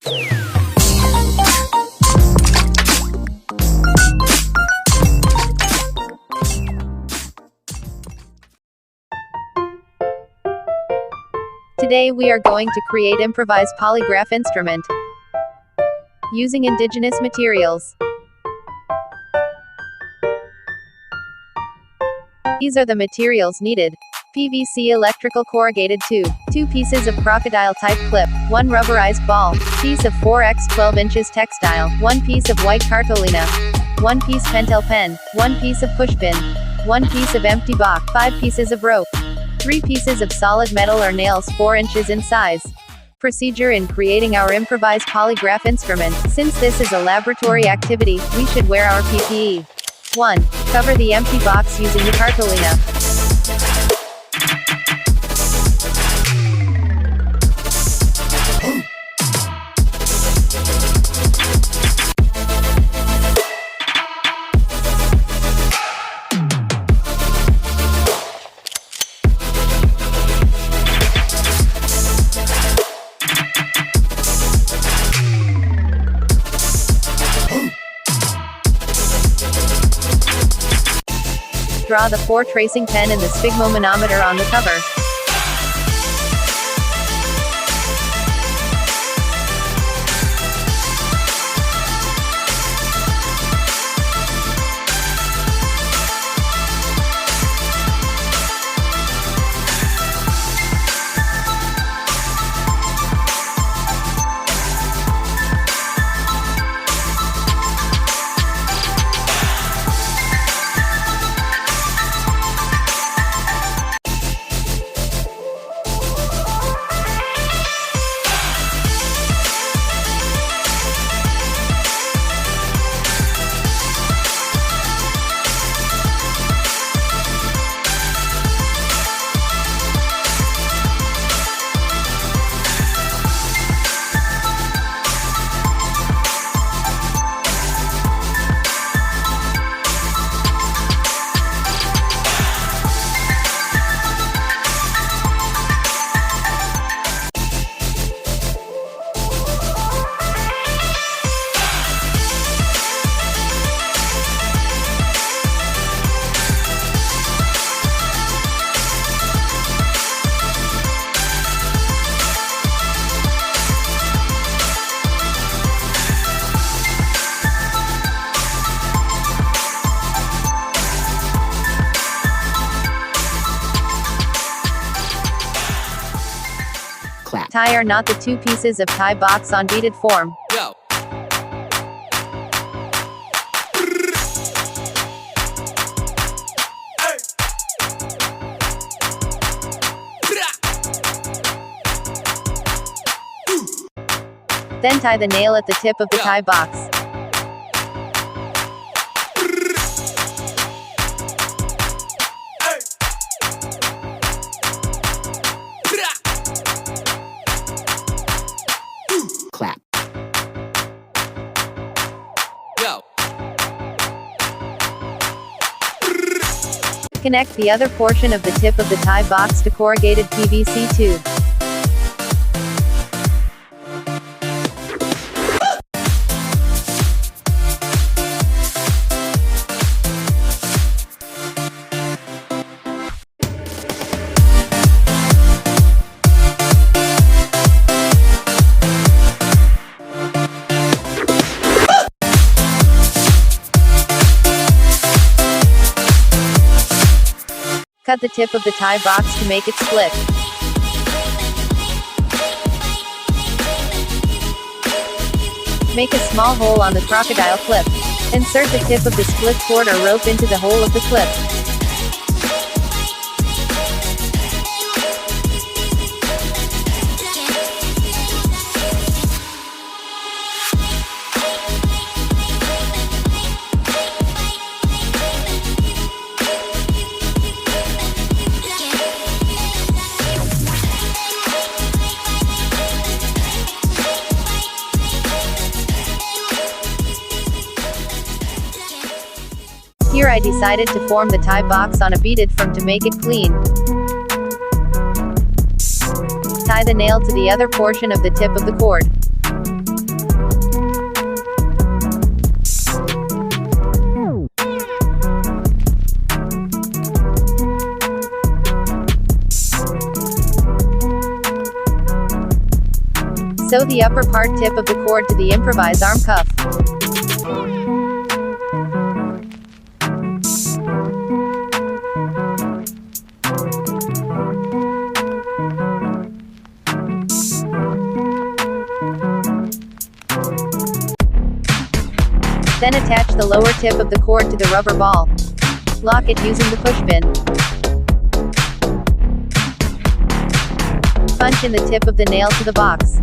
Today we are going to create Improvise Polygraph instrument using indigenous materials. These are the materials needed. PVC electrical corrugated tube, 2 pieces of crocodile type clip, 1 rubberized ball, piece of 4x 12 inches textile, 1 piece of white cartolina, 1 piece pentel pen, 1 piece of pushpin, 1 piece of empty box, 5 pieces of rope, 3 pieces of solid metal or nails 4 inches in size. Procedure in creating our Improvise Polygraph instrument. Since this is a laboratory activity, we should wear our PPE. 1. Cover the empty box using the cartolina. Draw the 4 tracing pen and the sphygmomanometer on the cover. Tie or knot the 2 pieces of tie box on beaded form. Go. Then tie the nail at the tip of the tie box. Clap. Go. Connect the other portion of the tip of the tie box to corrugated PVC tube. Cut the tip of the tie box to make it split. Make a small hole on the crocodile clip. Insert the tip of the split cord or rope into the hole of the clip. Here I decided to form the tie box on a beaded form to make it clean. Tie the nail to the other portion of the tip of the cord. Sew the upper part tip of the cord to the Improvise arm cuff. Then attach the lower tip of the cord to the rubber ball. Lock it using the push pin. Punch in the tip of the nail to the box.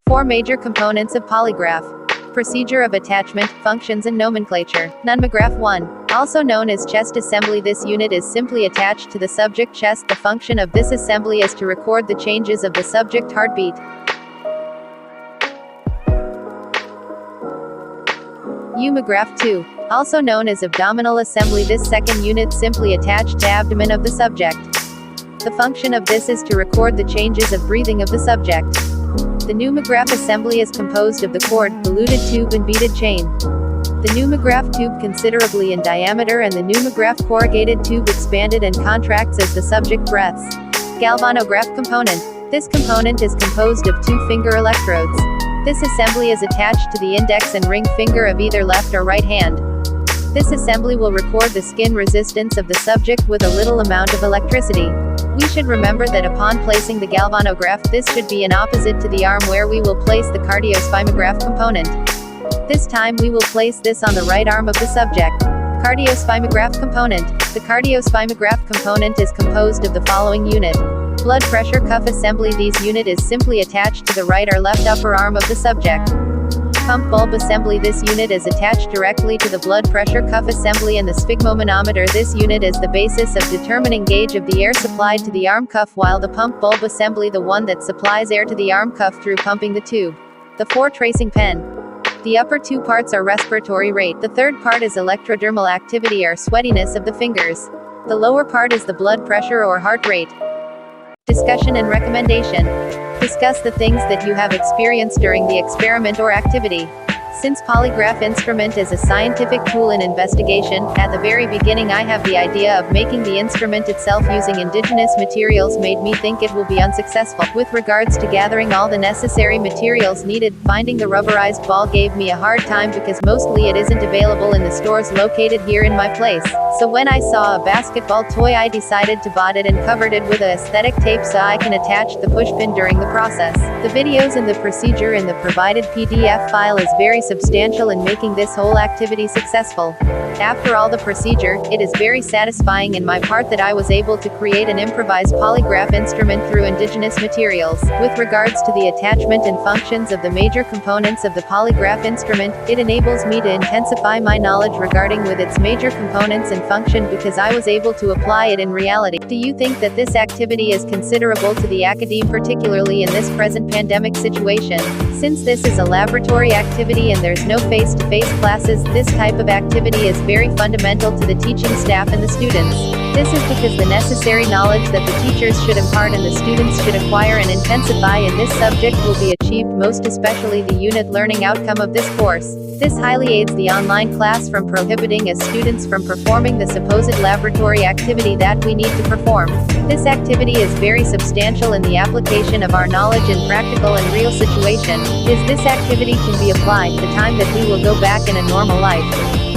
4 major components of Polygraph. Procedure of attachment, functions and nomenclature. Nomegraph 1. Also known as chest assembly. This unit is simply attached to the subject chest. The function of this assembly is to record the changes of the subject heartbeat. Umograph 2. Also known as abdominal assembly. This second unit simply attached to abdomen of the subject. The function of this is to record the changes of breathing of the subject. The pneumograph assembly is composed of the cord, voluted tube and beaded chain. The pneumograph tube considerably in diameter and the pneumograph corrugated tube expanded and contracts as the subject breathes. Galvanograph component. This component is composed of 2 finger electrodes. This assembly is attached to the index and ring finger of either left or right hand. This assembly will record the skin resistance of the subject with a little amount of electricity. We should remember that upon placing the galvanograph, this should be in opposite to the arm where we will place the cardiospimograph component. This time we will place this on the right arm of the subject. Cardiospimograph component. The cardiospimograph component is composed of the following unit. Blood pressure cuff assembly. This unit is simply attached to the right or left upper arm of the subject. Pump bulb assembly. This unit is attached directly to the blood pressure cuff assembly and the sphygmomanometer. This unit is the basis of determining gauge of the air supplied to the arm cuff, while the pump bulb assembly the one that supplies air to the arm cuff through pumping the tube. The 4 tracing pen. The upper 2 parts are respiratory rate. The third part is electrodermal activity or sweatiness of the fingers. The lower part is the blood pressure or heart rate. Discussion and recommendation. Discuss the things that you have experienced during the experiment or activity. Since polygraph instrument is a scientific tool in investigation, at the very beginning I have the idea of making the instrument itself using indigenous materials made me think it will be unsuccessful. With regards to gathering all the necessary materials needed, finding the rubberized ball gave me a hard time because mostly it isn't available in the stores located here in my place. So when I saw a basketball toy I decided to bought it and covered it with a aesthetic tape so I can attach the push pin during the process. The videos and the procedure in the provided PDF file is very substantial in making this whole activity successful. After all the procedure, it is very satisfying in my part that I was able to create an improvised polygraph instrument through indigenous materials. With regards to the attachment and functions of the major components of the polygraph instrument, it enables me to intensify my knowledge regarding with its major components and function because I was able to apply it in reality. Do you think that this activity is considerable to the academe, particularly in this present pandemic situation? Since this is a laboratory activity and there's no face-to-face classes, this type of activity is very fundamental to the teaching staff and the students. This is because the necessary knowledge that the teachers should impart and the students should acquire and intensify in this subject will be achieved, most especially the unit learning outcome of this course. This highly aids the online class from prohibiting as students from performing the supposed laboratory activity that we need to perform. This activity is very substantial in the application of our knowledge in practical and real situation. Is this activity can be applied the time that we will go back in a normal life?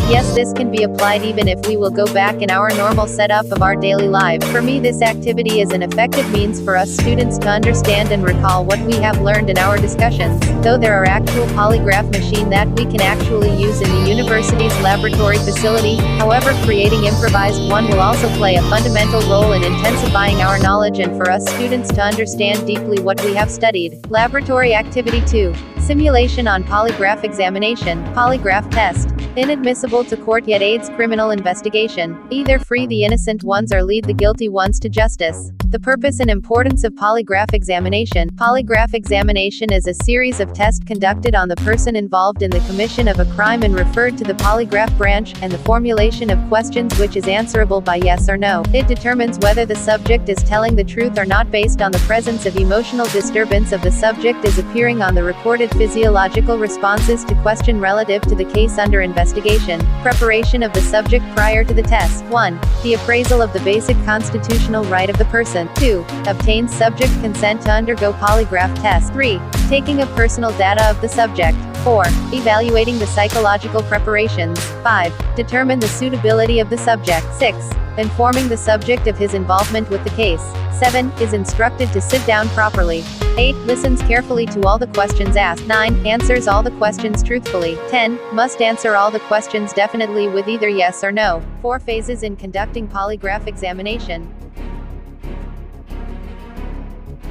Yes, this can be applied even if we will go back in our normal setup of our daily life. For me, this activity is an effective means for us students to understand and recall what we have learned in our discussions. Though there are actual polygraph machine that we can actually use in the university's laboratory facility, however, creating improvised one will also play a fundamental role in intensifying our knowledge and for us students to understand deeply what we have studied. Laboratory Activity 2. Simulation on polygraph examination. Polygraph test. Inadmissible to court yet aids criminal investigation. Either free the innocent ones or lead the guilty ones to justice. The purpose and importance of polygraph examination. Polygraph examination is a series of tests conducted on the person involved in the commission of a crime and referred to the polygraph branch, and the formulation of questions which is answerable by yes or no. It determines whether the subject is telling the truth or not based on the presence of emotional disturbance of the subject is appearing on the recorded physiological responses to question relative to the case under investigation. investigation. Preparation of the subject prior to the test. 1. The appraisal of the basic constitutional right of the person. 2. Obtains subject consent to undergo polygraph test. 3. Taking of personal data of the subject. 4. Evaluating the psychological preparations. 5. Determine the suitability of the subject. 6. Informing the subject of his involvement with the case. 7. Is instructed to sit down properly. 8. Listens carefully to all the questions asked. 9. Answers all the questions truthfully. 10. Must answer all the questions definitely with either yes or no. 4 phases in conducting polygraph examination.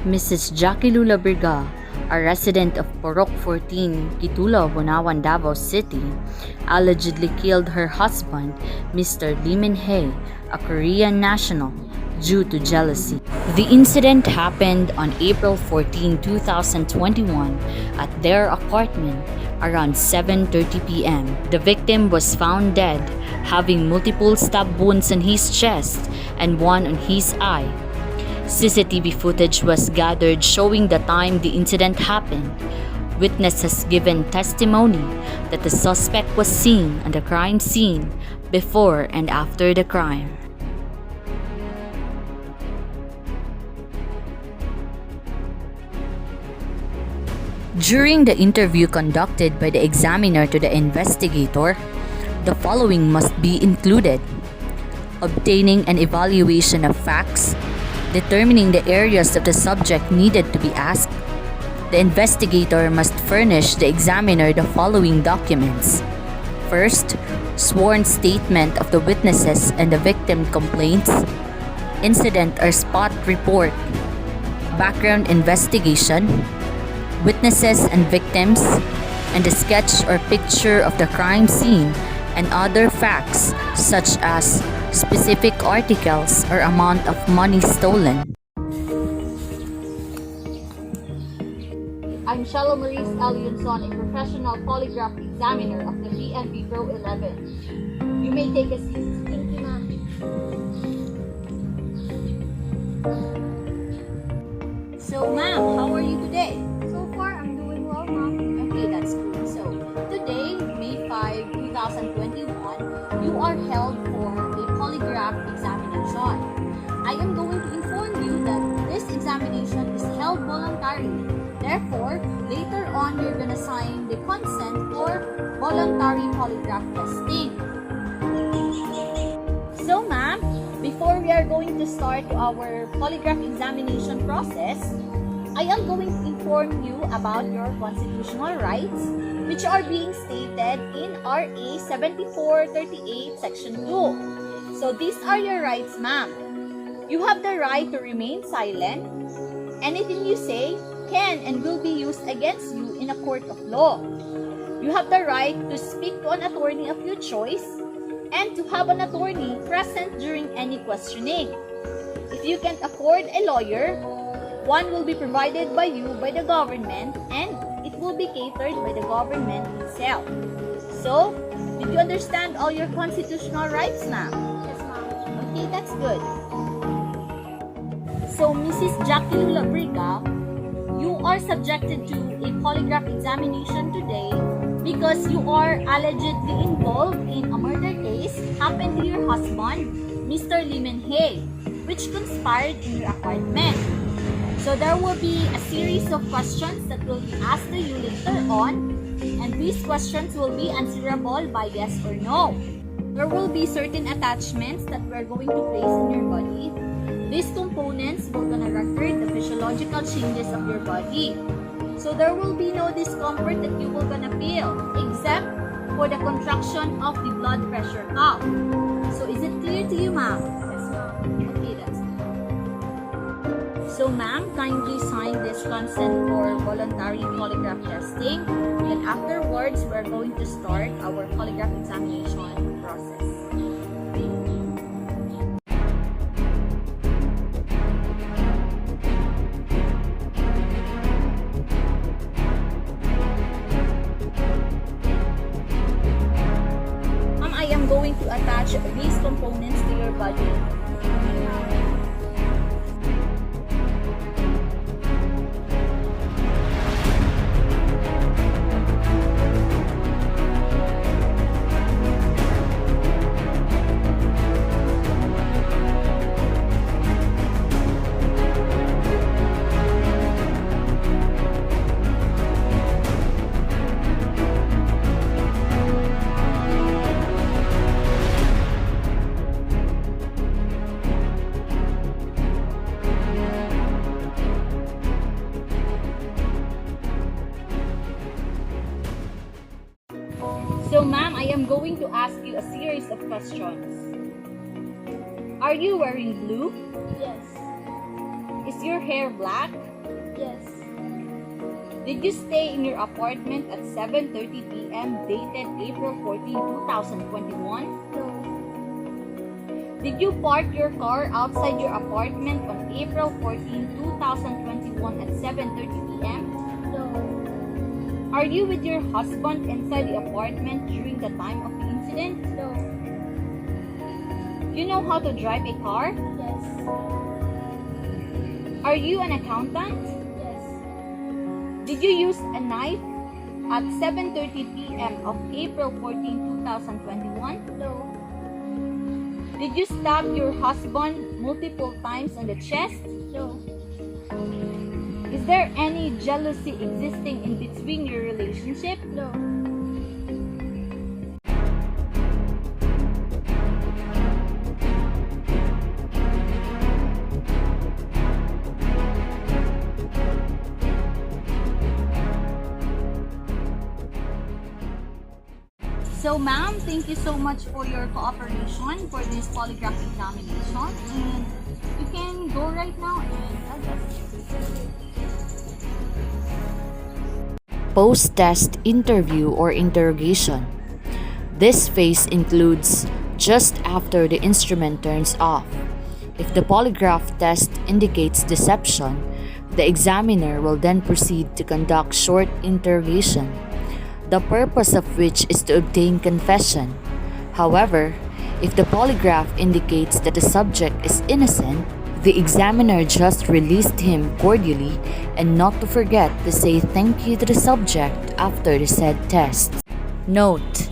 Mrs. Jackie Lula Birga, a resident of Porok 14, Kitulo, Bunawan, Davao City, allegedly killed her husband, Mr. Lee Min-hae, a Korean national, due to jealousy. The incident happened on April 14, 2021 at their apartment around 7:30 p.m. The victim was found dead, having multiple stab wounds on his chest and one on his eye. CCTV footage was gathered showing the time the incident happened. Witnesses given testimony that the suspect was seen on the crime scene before and after the crime. During the interview conducted by the examiner to the investigator, the following must be included: obtaining an evaluation of facts, determining the areas of the subject needed to be asked. The investigator must furnish the examiner the following documents. First, sworn statement of the witnesses and the victim complaints, incident or spot report, background investigation, witnesses and victims, and a sketch or picture of the crime scene and other facts such as specific articles or amount of money stolen. I'm Shallow Maurice Elianson, a professional polygraph examiner of the PNP Pro 11. You may take a seat. Thank you, ma'am. So, ma'am, how are you today? So far, I'm doing well, ma'am. Okay, that's good. So, today, May 5, 2021, you are held for a polygraph examination. I am going to inform you that this examination is held voluntarily. Therefore, later on, you're gonna sign the consent for voluntary polygraph testing. So, ma'am, before we are going to start our polygraph examination process, I am going to inform you about your constitutional rights, which are being stated in RA 7438 Section 2. So, these are your rights, ma'am. You have the right to remain silent. Anything you say can and will be used against you in a court of law. You have the right to speak to an attorney of your choice and to have an attorney present during any questioning. If you can't afford a lawyer, one will be provided by you by the government and it will be catered by the government itself. So, did you understand all your constitutional rights, ma'am? Yes, ma'am. Okay, that's good. So, Mrs. Jackie Lula Birga, you are subjected to a polygraph examination today because you are allegedly involved in a murder case happened to your husband, Mr. Lee Min-hae, which conspired in your apartment. So there will be a series of questions that will be asked to you later on, and these questions will be answerable by yes or no. There will be certain attachments that we are going to place in your body. These components will gonna record the physiological changes of your body. So there will be no discomfort that you will gonna feel, except for the contraction of the blood pressure cuff. So is it clear to you, ma'am? Yes, ma'am. Okay, that's good. So ma'am, kindly sign this consent for voluntary polygraph testing. And afterwards, we're going to start our polygraph examination process. I am going to attach these components to your body. going to ask you a series of questions. Are you wearing blue? Yes. Is your hair black? Yes. Did you stay in your apartment at 7:30 p.m. dated April 14, 2021? No. Did you park your car outside your apartment on April 14, 2021 at 7:30 p.m.? No. Are you with your husband inside the apartment during the time of the incident? No. You know how to drive a car? Yes. Are you an accountant? Yes. Did you use a knife at 7:30 p.m. of April 14, 2021? No. Did you stab your husband multiple times on the chest? No. Is there any jealousy existing in between your relationship? No. So ma'am, thank you so much for your cooperation for this polygraph examination, and you can go right now and Post-test interview or interrogation. This phase includes just after the instrument turns off. If the polygraph test indicates deception, the examiner will then proceed to conduct short interrogation, the purpose of which is to obtain confession. However, if the polygraph indicates that the subject is innocent, the examiner just released him cordially, and not to forget to say thank you to the subject after the said test. Note: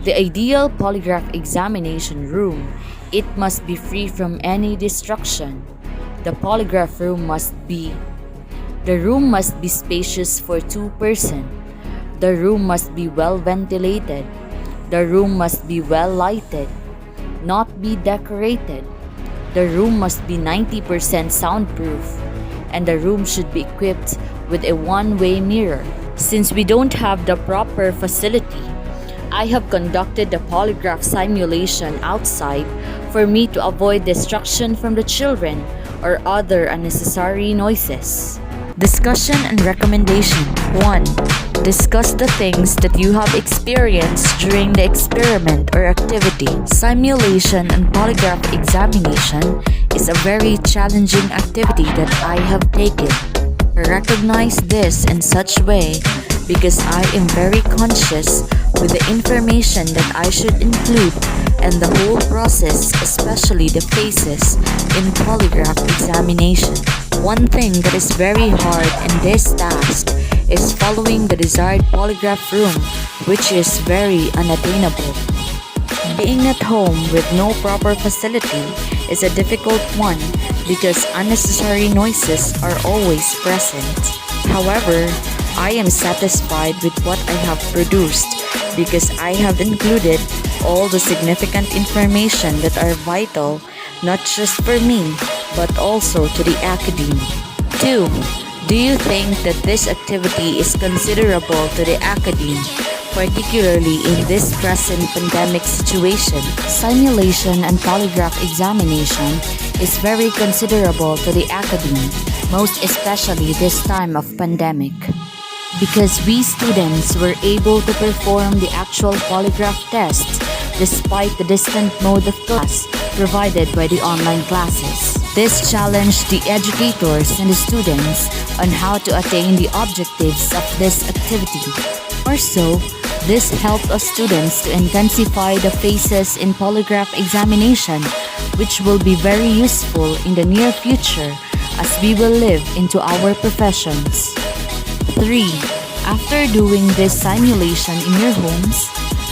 the ideal polygraph examination room, it must be free from any distraction. The polygraph room must be spacious for 2 persons. The room must be well ventilated. The room must be well lighted, not be decorated. The room must be 90% soundproof, and the room should be equipped with a one-way mirror. Since we don't have the proper facility, I have conducted the polygraph simulation outside for me to avoid distraction from the children or other unnecessary noises. Discussion and recommendation. 1. Discuss the things that you have experienced during the experiment or activity. Simulation and polygraph examination is a very challenging activity that I have taken. I recognize this in such way because I am very conscious with the information that I should include and the whole process, especially the phases in polygraph examination. One thing that is very hard in this task is following the desired polygraph room, which is very unattainable. Being at home with no proper facility is a difficult one because unnecessary noises are always present. However, I am satisfied with what I have produced because I have included all the significant information that are vital not just for me but also to the academe. 2. Do you think that this activity is considerable to the academe, particularly in this present pandemic situation? Simulation and polygraph examination is very considerable to the academe, most especially this time of pandemic, because we students were able to perform the actual polygraph test despite the distant mode of class provided by the online classes. This challenged the educators and the students on how to attain the objectives of this activity. Also, this helped us students to intensify the phases in polygraph examination, which will be very useful in the near future as we will live into our professions. 3. After doing this simulation in your homes,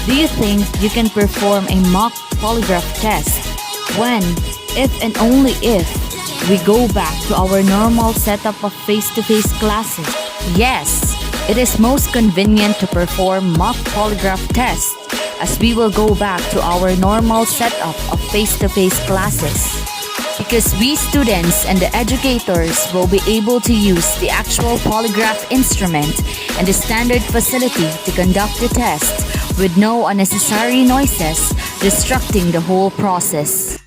do you think you can perform a mock polygraph test when, if and only if, we go back to our normal setup of face-to-face classes? Yes, it is most convenient to perform mock polygraph tests as we will go back to our normal setup of face-to-face classes, because we students and the educators will be able to use the actual polygraph instrument and the standard facility to conduct the test with no unnecessary noises distracting the whole process.